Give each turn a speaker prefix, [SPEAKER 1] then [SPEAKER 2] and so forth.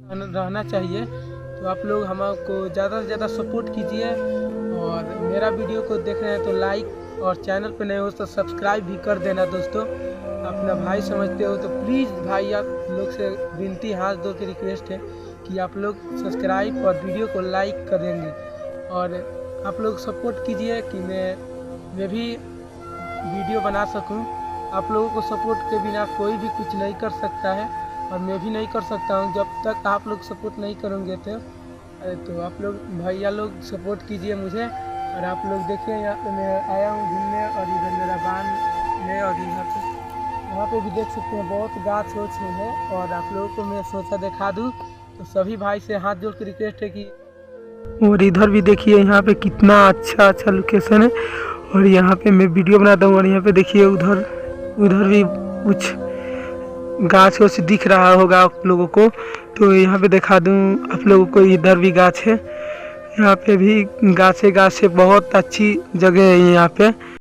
[SPEAKER 1] रहना चाहिए। तो आप लोग हमको ज़्यादा से ज़्यादा सपोर्ट कीजिए, और मेरा वीडियो को देख रहे हैं तो लाइक, और चैनल पे नए हो तो सब्सक्राइब भी कर देना दोस्तों। अपना भाई समझते हो तो प्लीज़ भाई आप लोग से विनती, हाथ जोड़ के रिक्वेस्ट है कि आप लोग सब्सक्राइब और वीडियो को लाइक करेंगे, और आप लोग सपोर्ट कीजिए कि मैं भी वीडियो बना सकूं। आप लोगों को सपोर्ट के बिना कोई भी कुछ नहीं कर सकता है, और मैं भी नहीं कर सकता हूं जब तक आप लोग सपोर्ट नहीं करेंगे। तो आप लोग भैया लोग सपोर्ट कीजिए मुझे। और आप लोग देखिए यहाँ पे मैं आया हूँ घूमने, और इधर मेरा बांध है, और यहाँ पे भी देख सकते हैं बहुत गाछ वाछ है। और आप लोगों को मैं सोचा दिखा दूँ, तो सभी भाई से हाथ जोड़ के रिक्वेस्ट है कि, और इधर भी देखिए यहाँ पे कितना अच्छा अच्छा लोकेशन है। और यहाँ पे मैं वीडियो बनाता हूँ, और यहाँ पे देखिए उधर भी कुछ गाछ वाछ दिख रहा होगा आप लोगों को। तो यहाँ पे दिखा दूँ आप लोगों को, इधर भी गाछ है, यहाँ पे भी गाछ है। बहुत अच्छी जगह है यहाँ पे।